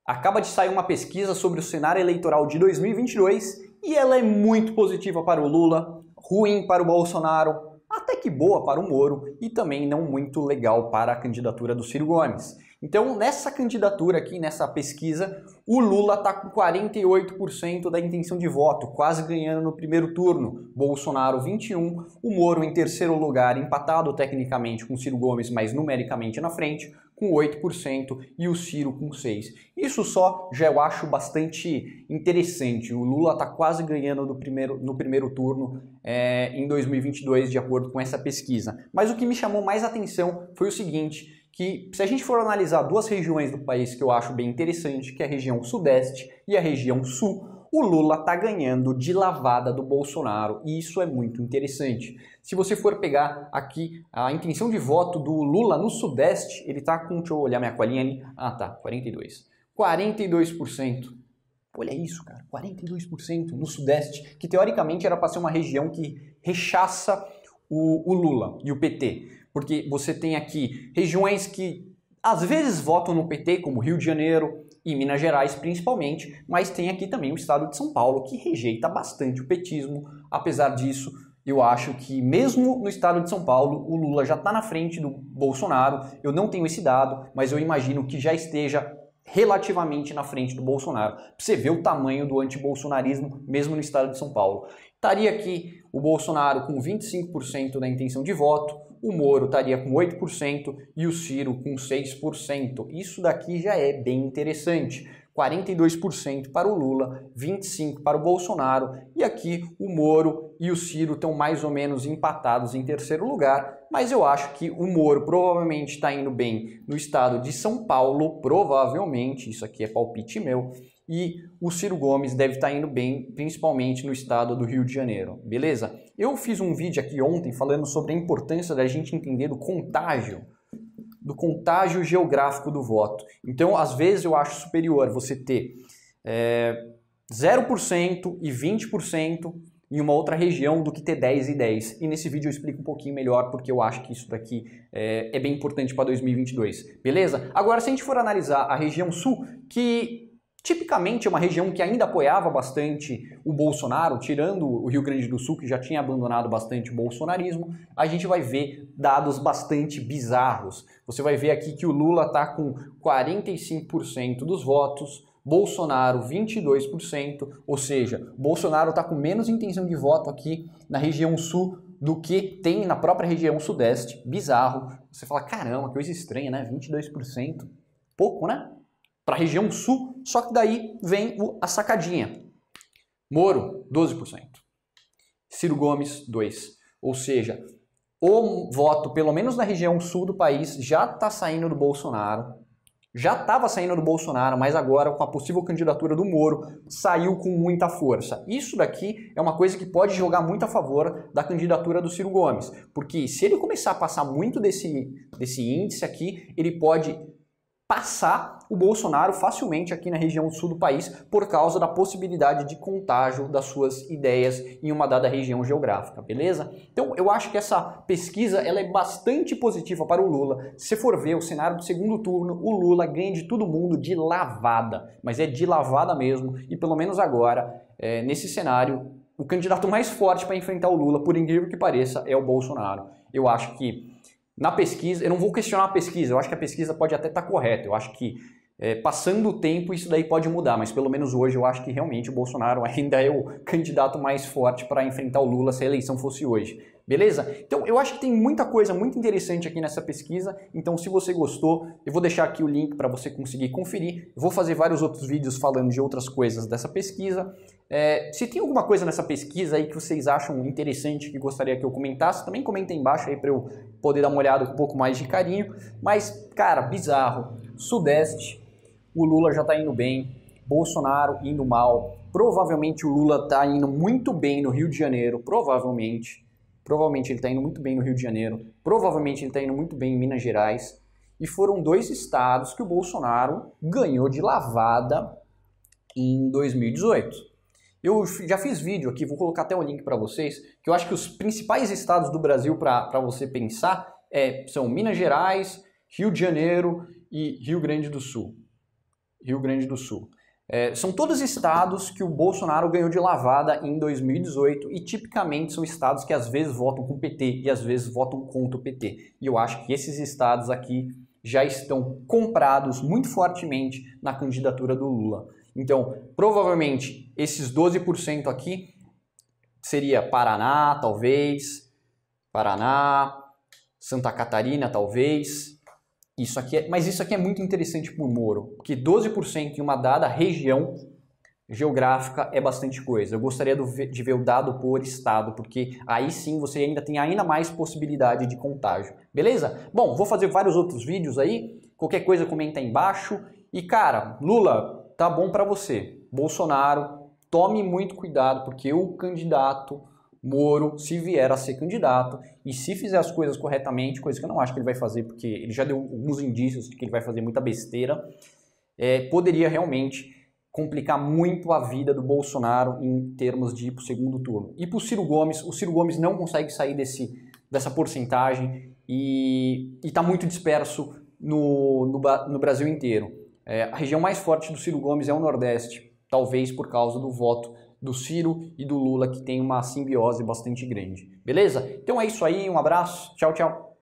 Acaba de sair uma pesquisa sobre o cenário eleitoral de 2022 e ela é muito positiva para o Lula, ruim para o Bolsonaro, até que boa para o Moro e também não muito legal para a candidatura do Ciro Gomes. Então, nessa candidatura aqui, nessa pesquisa, o Lula está com 48% da intenção de voto, quase ganhando no primeiro turno. Bolsonaro 21%, o Moro em terceiro lugar, empatado tecnicamente com o Ciro Gomes, mas numericamente na frente, com 8% e o Ciro com 6%. Isso só já eu acho bastante interessante. O Lula está quase ganhando no primeiro turno em 2022, de acordo com essa pesquisa. Mas o que me chamou mais atenção foi o seguinte, que se a gente for analisar duas regiões do país que eu acho bem interessante, que é a região sudeste e a região sul, o Lula está ganhando de lavada do Bolsonaro e isso é muito interessante. Se você for pegar aqui a intenção de voto do Lula no sudeste, ele está com, deixa eu olhar minha colinha ali, 42%. Olha isso, cara, 42% no sudeste, que teoricamente era para ser uma região que rechaça o Lula e o PT. Porque você tem aqui regiões que às vezes votam no PT, como Rio de Janeiro e Minas Gerais principalmente, mas tem aqui também o estado de São Paulo, que rejeita bastante o petismo. Apesar disso, eu acho que mesmo no estado de São Paulo, o Lula já está na frente do Bolsonaro. Eu não tenho esse dado, mas eu imagino que já esteja relativamente na frente do Bolsonaro. Pra você ver o tamanho do antibolsonarismo, mesmo no estado de São Paulo. Estaria aqui o Bolsonaro com 25% da intenção de voto, o Moro estaria com 8% e o Ciro com 6%. Isso daqui já é bem interessante. 42% para o Lula, 25% para o Bolsonaro e aqui o Moro e o Ciro estão mais ou menos empatados em terceiro lugar, mas eu acho que o Moro provavelmente está indo bem no estado de São Paulo, provavelmente, isso aqui é palpite meu, e o Ciro Gomes deve estar indo bem, principalmente no estado do Rio de Janeiro, beleza? Eu fiz um vídeo aqui ontem falando sobre a importância da gente entender do contágio geográfico do voto. Então, às vezes eu acho superior você ter 0% e 20% em uma outra região do que ter 10 e 10. E nesse vídeo eu explico um pouquinho melhor porque eu acho que isso daqui é bem importante para 2022, beleza? Agora, se a gente for analisar a região sul, que tipicamente é uma região que ainda apoiava bastante o Bolsonaro, tirando o Rio Grande do Sul, que já tinha abandonado bastante o bolsonarismo, a gente vai ver dados bastante bizarros. Você vai ver aqui que o Lula está com 45% dos votos, Bolsonaro 22%, ou seja, Bolsonaro está com menos intenção de voto aqui na região sul do que tem na própria região sudeste. Bizarro. Você fala, caramba, que coisa estranha, né? 22%. Pouco, né? Para a região sul, só que daí vem a sacadinha. Moro, 12%. Ciro Gomes, 2%. Ou seja, o voto, pelo menos na região sul do país, já está saindo do Bolsonaro. Já estava saindo do Bolsonaro, mas agora, com a possível candidatura do Moro, saiu com muita força. Isso daqui é uma coisa que pode jogar muito a favor da candidatura do Ciro Gomes. Porque se ele começar a passar muito desse índice aqui, ele pode passar o Bolsonaro facilmente aqui na região sul do país por causa da possibilidade de contágio das suas ideias em uma dada região geográfica, beleza? Então eu acho que essa pesquisa ela é bastante positiva para o Lula. Se for ver o cenário do segundo turno, o Lula ganha de todo mundo de lavada, mas é de lavada mesmo e pelo menos agora, nesse cenário, o candidato mais forte para enfrentar o Lula, por incrível que pareça, é o Bolsonaro. Eu acho que na pesquisa, eu não vou questionar a pesquisa, eu acho que a pesquisa pode até estar correta, eu acho que passando o tempo isso daí pode mudar, mas pelo menos hoje eu acho que realmente o Bolsonaro ainda é o candidato mais forte para enfrentar o Lula se a eleição fosse hoje, beleza? Então eu acho que tem muita coisa muito interessante aqui nessa pesquisa, então se você gostou, eu vou deixar aqui o link para você conseguir conferir, eu vou fazer vários outros vídeos falando de outras coisas dessa pesquisa. Se tem alguma coisa nessa pesquisa aí que vocês acham interessante, que gostaria que eu comentasse, também comenta aí embaixo aí para eu poder dar uma olhada com um pouco mais de carinho. Mas, cara, bizarro. Sudeste, o Lula já tá indo bem, Bolsonaro indo mal. Provavelmente o Lula tá indo muito bem no Rio de Janeiro, provavelmente. Provavelmente ele tá indo muito bem no Rio de Janeiro. Provavelmente ele tá indo muito bem em Minas Gerais. E foram dois estados que o Bolsonaro ganhou de lavada em 2018. Eu já fiz vídeo aqui, vou colocar até o link para vocês, que eu acho que os principais estados do Brasil para você pensar são Minas Gerais, Rio de Janeiro e Rio Grande do Sul. Rio Grande do Sul. São todos estados que o Bolsonaro ganhou de lavada em 2018 e tipicamente são estados que às vezes votam com o PT e às vezes votam contra o PT. E eu acho que esses estados aqui já estão comprados muito fortemente na candidatura do Lula. Então, provavelmente, esses 12% aqui seria Paraná, talvez, Paraná, Santa Catarina, talvez. Mas isso aqui é muito interessante para o Moro, porque 12% em uma dada região geográfica é bastante coisa. Eu gostaria de ver o dado por estado, porque aí sim você ainda tem ainda mais possibilidade de contágio. Beleza? Bom, vou fazer vários outros vídeos aí. Qualquer coisa comenta aí embaixo. E cara, Lula, tá bom para você. Bolsonaro, tome muito cuidado, porque o candidato Moro, se vier a ser candidato e se fizer as coisas corretamente, coisa que eu não acho que ele vai fazer, porque ele já deu alguns indícios de que ele vai fazer muita besteira, poderia realmente complicar muito a vida do Bolsonaro em termos de ir para o segundo turno. E para o Ciro Gomes não consegue sair dessa porcentagem e está muito disperso no Brasil inteiro. A região mais forte do Ciro Gomes é o Nordeste, talvez por causa do voto do Ciro e do Lula, que tem uma simbiose bastante grande. Beleza? Então é isso aí, um abraço, tchau, tchau.